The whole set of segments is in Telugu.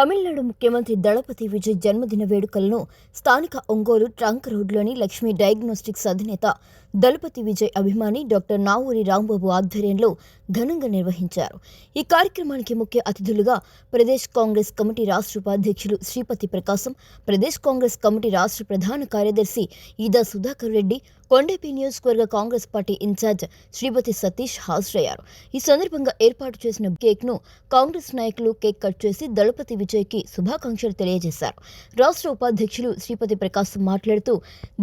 తమిళనాడు ముఖ్యమంత్రి దళపతి విజయ్ జన్మదిన వేడుకలను స్థానిక ఒంగోలు ట్రంక్ రోడ్లోని లక్ష్మీ డయాగ్నోస్టిక్స్ అధినేత దళపతి విజయ్ అభిమాని డాక్టర్ నావూరి రాంబాబు ఆధ్వర్యంలో ఘనంగా నిర్వహించారు. ఈ కార్యక్రమానికి ముఖ్య అతిథులుగా ప్రదేశ్ కాంగ్రెస్ కమిటీ రాష్ట్ర ఉపాధ్యక్షులు శ్రీపతి ప్రకాశం, ప్రదేశ్ కాంగ్రెస్ కమిటీ రాష్ట్ర ప్రధాన కార్యదర్శి ఈదా సుధాకర్ రెడ్డి, కొండేపి నియోజకవర్గ కాంగ్రెస్ పార్టీ ఇన్ఛార్జ్ శ్రీపతి సతీష్ హాజరయ్యారు. ఈ సందర్భంగా ఏర్పాటు చేసిన కేక్ను కాంగ్రెస్ నాయకులు కేక్ కట్ చేసి దళపతి విజయ్కి శుభాకాంక్షలు తెలియజేశారు. రాష్ట్ర ఉపాధ్యక్షులు శ్రీపతి ప్రకాశం మాట్లాడుతూ,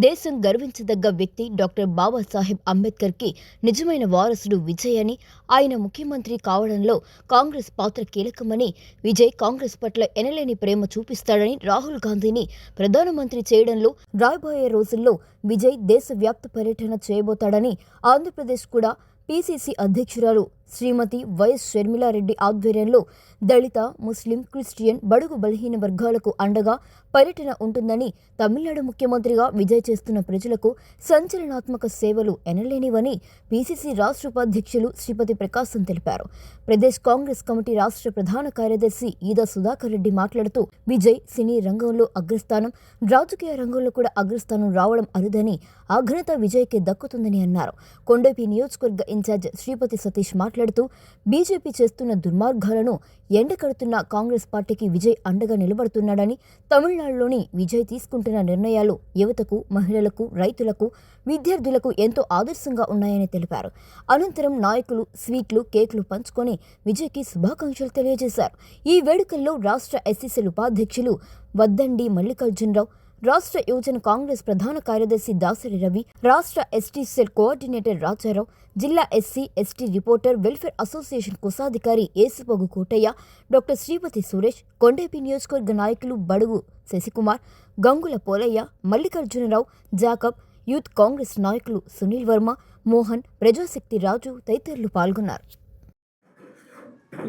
దేశం గర్వించదగ్గ వ్యక్తి డాక్టర్ బాబాసాహెబ్ అంబేద్కర్కి నిజమైన వారసుడు విజయ్ అని, ఆయన ముఖ్యమంత్రి కావడంలో కాంగ్రెస్ పాత్ర కీలకమని, విజయ్ కాంగ్రెస్ పట్ల ఎనలేని ప్రేమ చూపిస్తాడని, రాహుల్ గాంధీని ప్రధానమంత్రి చేయడంలో రాబోయే రోజుల్లో విజయ్ దేశవ్యాప్త పర్యటన చేయబోతాడని, ఆంధ్రప్రదేశ్ కూడా పీసీసీ అధ్యక్షురాలు శ్రీమతి వైఎస్ షర్మిలారెడ్డి ఆధ్వర్యంలో దళిత, ముస్లిం, క్రిస్టియన్, బడుగు బలహీన వర్గాలకు అండగా పర్యటన ఉంటుందని, తమిళనాడు ముఖ్యమంత్రిగా విజయ్ చేస్తున్న ప్రజలకు సంచలనాత్మక సేవలు ఎనలేనివని పీసీసీ రాష్ట్ర ఉపాధ్యక్షులు శ్రీపతి ప్రకాశం తెలిపారు. ప్రదేశ్ కాంగ్రెస్ కమిటీ రాష్ట్ర ప్రధాన కార్యదర్శి ఈదా సుధాకర్ రెడ్డి మాట్లాడుతూ, విజయ్ సినీ రంగంలో అగ్రస్థానం, రాజకీయ రంగంలో కూడా అగ్రస్థానం రావడం అరుదని, ఆ ఘనత విజయ్కి దక్కుతుందని అన్నారు. కొండేపి నియోజకవర్గ ఇన్ఛార్జ్ శ్రీపతి సతీష్ మాట్లాడుతూ, బీజేపీ చేస్తున్న దుర్మార్గాలను ఎండకడుతున్న కాంగ్రెస్ పార్టీకి విజయ్ అండగా నిలబడుతున్నాడని, తమిళనాడులోని విజయ్ తీసుకుంటున్న నిర్ణయాలు యువతకు, మహిళలకు, రైతులకు, విద్యార్థులకు ఎంతో ఆదర్శంగా ఉన్నాయని తెలిపారు. అనంతరం నాయకులు స్వీట్లు, కేకులు పంచుకొని విజయ్కి శుభాకాంక్షలు తెలియజేశారు. ఈ వేడుకల్లో రాష్ట్ర ఎస్సీసీల ఉపాధ్యక్షులు వద్దండి మల్లికార్జునరావు, రాష్ట్ర యువజన కాంగ్రెస్ ప్రధాన కార్యదర్శి దాసరి రవి, రాష్ట్ర ఎస్టీ సెల్ కోఆర్డినేటర్ రాజారావు, జిల్లా SC ST reporter welfare association కోశాధికారి ఏసుపొగు కోటయ్య, డాక్టర్ శ్రీపతి సురేష్, కొండేపి నియోజకవర్గ నాయకులు బడుగు శశికుమార్, గంగుల పోలయ్య, మల్లికార్జునరావు, జాకబ్, యూత్ కాంగ్రెస్ నాయకులు సునీల్ వర్మ, మోహన్, ప్రజాశక్తి రాజు తదితరులు పాల్గొన్నారు.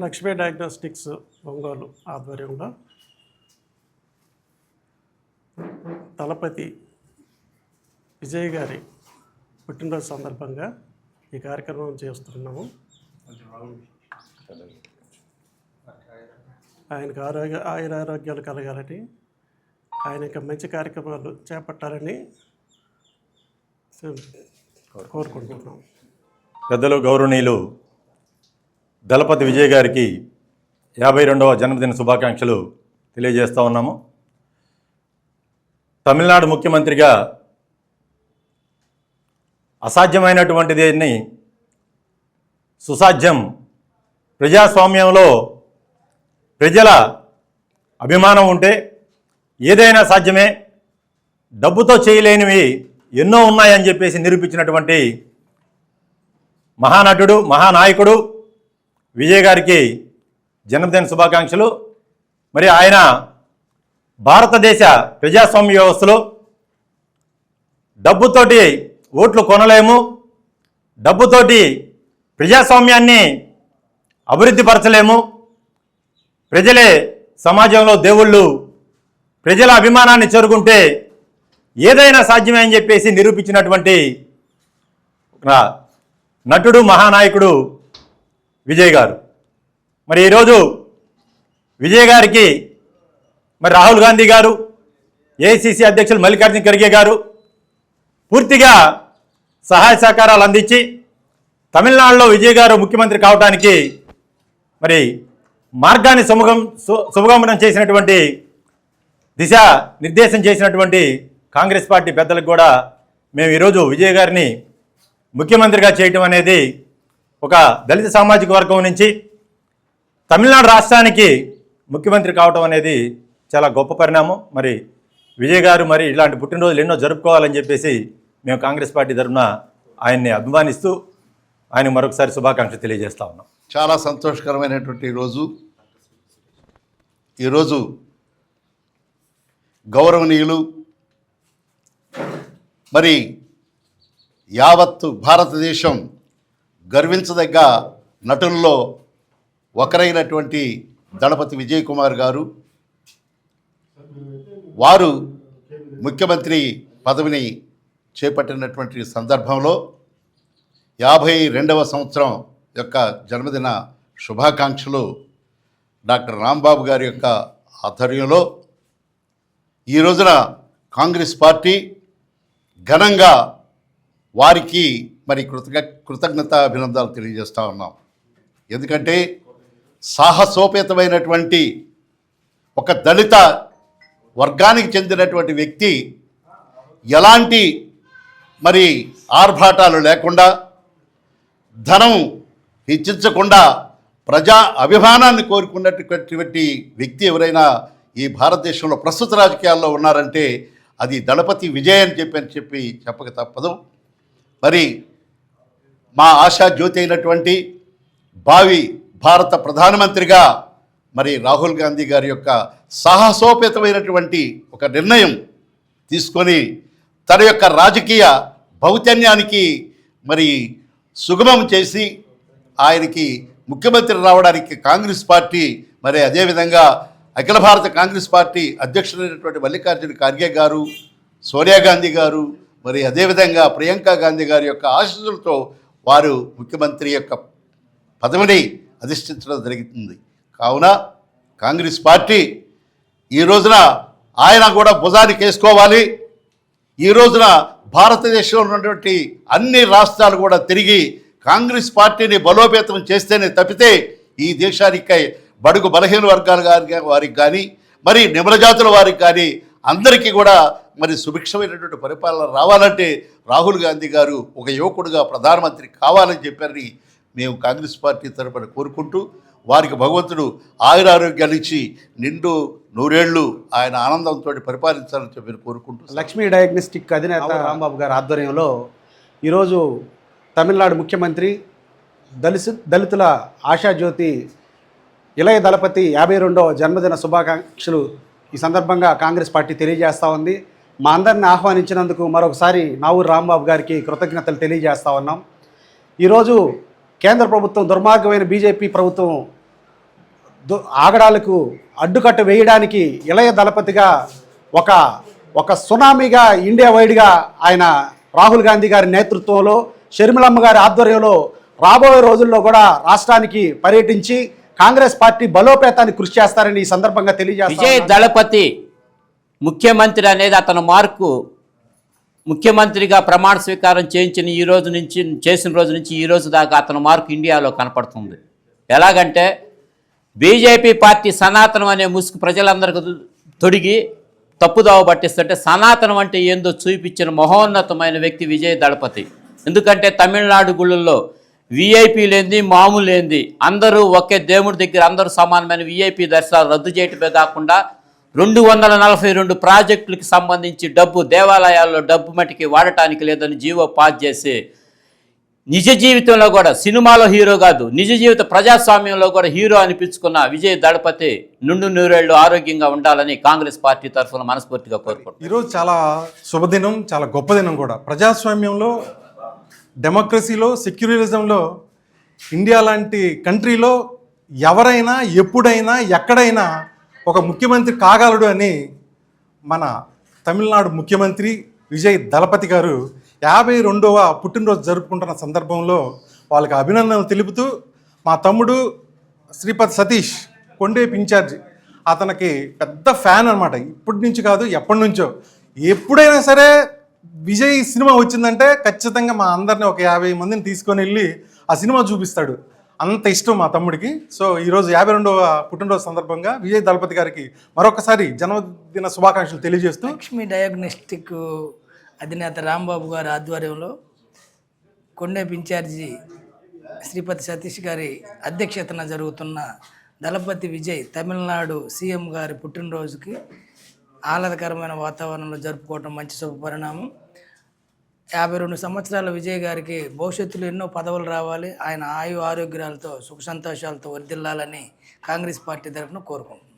లక్ష్మీ డయాగ్నోస్టిక్స్ ఒంగోలు ఆధ్వర్యంలో దళపతి విజయ్ గారి పుట్టినరోజు సందర్భంగా ఈ కార్యక్రమం చేస్తున్నాము. ఆయనకు ఆయురారోగ్యాలు కలగాలని, ఆయన ఇంకా మంచి కార్యక్రమాలు చేపట్టాలని కోరుకుంటున్నాం. పెద్దలు గౌరవనీయులు దళపతి విజయ్ గారికి 52వ జన్మదిన శుభాకాంక్షలు తెలియజేస్తూ ఉన్నాము. తమిళనాడు ముఖ్యమంత్రిగా అసాధ్యమైనటువంటి దేన్ని సుసాధ్యం, ప్రజాస్వామ్యంలో ప్రజల అభిమానం ఉంటే ఏదైనా సాధ్యమే, డబ్బుతో చేయలేనివి ఎన్నో ఉన్నాయని చెప్పేసి నిరూపించినటువంటి మహానటుడు, మహానాయకుడు విజయ్ గారికి జన్మదిన శుభాకాంక్షలు. మరి ఆయన భారతదేశ ప్రజాస్వామ్య వ్యవస్థలో డబ్బుతోటి ఓట్లు కొనలేము, డబ్బుతోటి ప్రజాస్వామ్యాన్ని అభివృద్ధి పరచలేము, ప్రజలే సమాజంలో దేవుళ్ళు, ప్రజల అభిమానాన్ని చేరుకుంటే ఏదైనా సాధ్యమే అని చెప్పేసి నిరూపించినటువంటి నటుడు, మహానాయకుడు విజయ్ గారు. మరి ఈరోజు విజయ్ గారికి మరి రాహుల్ గాంధీ గారు, ఏఐసిసి అధ్యక్షులు మల్లికార్జున ఖర్గే గారు పూర్తిగా సహాయ సహకారాలు అందించి తమిళనాడులో విజయ్ గారు ముఖ్యమంత్రి కావడానికి మరి మార్గాన్ని సుగమనం చేసినటువంటి, దిశ నిర్దేశం చేసినటువంటి కాంగ్రెస్ పార్టీ పెద్దలకు కూడా మేము ఈరోజు విజయ్ గారిని ముఖ్యమంత్రిగా చేయటం అనేది ఒక దళిత సామాజిక వర్గం నుంచి తమిళనాడు రాష్ట్రానికి ముఖ్యమంత్రి కావటం అనేది చాలా గొప్ప పరిణామం. మరి విజయ్ గారు మరి ఇలాంటి పుట్టినరోజులు ఎన్నో జరుపుకోవాలని చెప్పేసి మేము కాంగ్రెస్ పార్టీ తరఫున ఆయన్ని అభిమానిస్తూ ఆయనకు మరొకసారి శుభాకాంక్షలు తెలియజేస్తా ఉన్నాం. చాలా సంతోషకరమైనటువంటి ఈరోజు గౌరవనీయులు మరి యావత్తు భారతదేశం గర్వించదగ్గ నటుల్లో ఒకరైనటువంటి దళపతి విజయ్ కుమార్ గారు, వారు ముఖ్యమంత్రి పదవిని చేపట్టినటువంటి సందర్భంలో 52వ సంవత్సరం యొక్క జన్మదిన శుభాకాంక్షలు డాక్టర్ రాంబాబు గారి యొక్క ఆధ్వర్యంలో ఈ రోజున కాంగ్రెస్ పార్టీ ఘనంగా వారికి మరి కృతజ్ఞత అభినందనలు తెలియజేస్తూ ఉన్నాం. ఎందుకంటే సాహసోపేతమైనటువంటి ఒక దళిత వర్గానికి చెందినటువంటి వ్యక్తి ఎలాంటి మరి ఆర్భాటాలు లేకుండా, ధనం హెచ్చించకుండా ప్రజా అభిమానాన్ని కోరుకున్నటువంటి వ్యక్తి ఎవరైనా ఈ భారతదేశంలో ప్రస్తుత రాజకీయాల్లో ఉన్నారంటే అది దళపతి విజయ్ అని చెప్పి చెప్పక తప్పదు. మరి మా ఆశా జ్యోతి అయినటువంటి భావి భారత ప్రధానమంత్రిగా మరి రాహుల్ గాంధీ గారి యొక్క సాహసోపేతమైనటువంటి ఒక నిర్ణయం తీసుకొని తన యొక్క రాజకీయ భౌతన్యానికి మరి సుగమం చేసి ఆయనకి ముఖ్యమంత్రి రావడానికి కాంగ్రెస్ పార్టీ, మరి అదేవిధంగా అఖిల భారత కాంగ్రెస్ పార్టీ అధ్యక్షులైనటువంటి మల్లికార్జున ఖార్గే గారు, సోనియా గాంధీ గారు, మరి అదేవిధంగా ప్రియాంక గాంధీ గారి యొక్క ఆశీస్సులతో వారు ముఖ్యమంత్రి యొక్క పదవిని అధిష్ఠించడం జరుగుతుంది. కావున కాంగ్రెస్ పార్టీ ఈ రోజున ఆయన కూడా భుజానికి వేసుకోవాలి. ఈ రోజున భారతదేశంలో ఉన్నటువంటి అన్ని రాష్ట్రాలు కూడా తిరిగి కాంగ్రెస్ పార్టీని బలోపేతం చేస్తేనే తప్పితే ఈ దేశానికి బడుగు బలహీన వర్గాల వారికి కానీ, మరి నిమ్నజాతుల వారికి కానీ అందరికీ కూడా మరి సుభిక్షమైనటువంటి పరిపాలన రావాలంటే రాహుల్ గాంధీ గారు ఒక యువకుడుగా ప్రధానమంత్రి కావాలని చెప్పారని మేము కాంగ్రెస్ పార్టీ తరపున కోరుకుంటూ, వారికి భగవంతుడు ఆయురారోగ్యాలు ఇచ్చి నిండు నూరేళ్లు ఆయన ఆనందంతో పరిపాలించాలని చెప్పి కోరుకుంటూ, లక్ష్మీ డయాగ్నోస్టిక్ అధినేత రాంబాబు గారి ఆధ్వర్యంలో ఈరోజు తమిళనాడు ముఖ్యమంత్రి దళితుల ఆశాజ్యోతి ఇళయ దళపతి 52వ జన్మదిన శుభాకాంక్షలు ఈ సందర్భంగా కాంగ్రెస్ పార్టీ తెలియజేస్తూ ఉంది. మా అందరిని ఆహ్వానించినందుకు మరొకసారి నావూరి రాంబాబు గారికి కృతజ్ఞతలు తెలియజేస్తూ ఉన్నాం. ఈరోజు కేంద్ర ప్రభుత్వం, దుర్మార్గమైన బీజేపీ ప్రభుత్వం ఆగడాలకు అడ్డుకట్ట వేయడానికి ఇళయ దళపతిగా ఒక సునామీగా ఇండియా వైడ్గా ఆయన రాహుల్ గాంధీ గారి నేతృత్వంలో, షర్మిలమ్మ గారి ఆధ్వర్యంలో రాబోయే రోజుల్లో కూడా రాష్ట్రానికి పర్యటించి కాంగ్రెస్ పార్టీ బలోపేతానికి కృషి చేస్తారని ఈ సందర్భంగా తెలియజేస్తారు. విజయ్ దళపతి ముఖ్యమంత్రి అనేది అతను మార్కు ముఖ్యమంత్రిగా ప్రమాణ స్వీకారం చేసిన రోజు నుంచి ఈ రోజు దాకా అతను మార్కు ఇండియాలో కనపడుతుంది. ఎలాగంటే బీజేపీ పార్టీ సనాతనం అనే ముసుగు ప్రజలందరికీ తొడిగి తప్పుదోవ పట్టిస్తుంటే సనాతనం అంటే ఏందో చూపించిన మహోన్నతమైన వ్యక్తి విజయ్ దళపతి. ఎందుకంటే తమిళనాడు గుళ్ళల్లో విఐపీ లేనిది, మామూలు లేనిది, అందరూ ఒకే దేవుడి దగ్గర అందరూ సమానమైన విఐపీ దర్శనాలు రద్దు చేయటమే కాకుండా 242 ప్రాజెక్టులకు సంబంధించి డబ్బు దేవాలయాల్లో డబ్బు మట్టికి వాడటానికి లేదని జీవో పాస్ చేసి నిజ జీవితంలో కూడా సినిమాలో హీరో కాదు, నిజ జీవిత ప్రజాస్వామ్యంలో కూడా హీరో అనిపించుకున్న విజయ్ దళపతి నుండు నూరేళ్లు ఆరోగ్యంగా ఉండాలని కాంగ్రెస్ పార్టీ తరఫున మనస్ఫూర్తిగా కోరుకుంటున్నాను. ఈరోజు చాలా శుభదినం, చాలా గొప్ప దినం కూడా. ప్రజాస్వామ్యంలో, డెమోక్రసీలో, సెక్యులరిజంలో ఇండియా లాంటి కంట్రీలో ఎవరైనా ఎప్పుడైనా ఎక్కడైనా ఒక ముఖ్యమంత్రి కాగలడు అని మన తమిళనాడు ముఖ్యమంత్రి విజయ్ దళపతి గారు 52వ పుట్టినరోజు జరుపుకుంటున్న సందర్భంలో వాళ్ళకి అభినందనలు తెలుపుతూ, మా తమ్ముడు శ్రీపతి సతీష్ కొండేపి ఇన్ఛార్జ్ అతనికి పెద్ద ఫ్యాన్ అనమాట. ఇప్పటి నుంచి కాదు, ఎప్పటి నుంచో. ఎప్పుడైనా సరే విజయ్ సినిమా వచ్చిందంటే ఖచ్చితంగా మా అందరిని ఒక 50 మందిని తీసుకొని వెళ్ళి ఆ సినిమా చూపిస్తాడు. అంత ఇష్టం మా తమ్ముడికి. సో ఈరోజు 52వ పుట్టినరోజు సందర్భంగా విజయ్ దళపతి గారికి మరొకసారి జన్మదిన శుభాకాంక్షలు తెలియజేస్తూ, లక్ష్మీ డయాగ్నోస్టిక్ అధినేత రాంబాబు గారి ఆధ్వర్యంలో కొండేపి ఇన్ఛార్జి శ్రీపతి సతీష్ గారి అధ్యక్షతన జరుగుతున్న దళపతి విజయ్ తమిళనాడు సీఎం గారి పుట్టినరోజుకి ఆహ్లాదకరమైన వాతావరణంలో జరుపుకోవడం మంచి శుభపరిణామం. 52 సంవత్సరాల విజయ్ గారికి భవిష్యత్తులో ఎన్నో పదవులు రావాలి, ఆయన ఆరోగ్యాలతో సుఖ సంతోషాలతో వర్ధిల్లాలని కాంగ్రెస్ పార్టీ తరఫున కోరుకుంటున్నాం.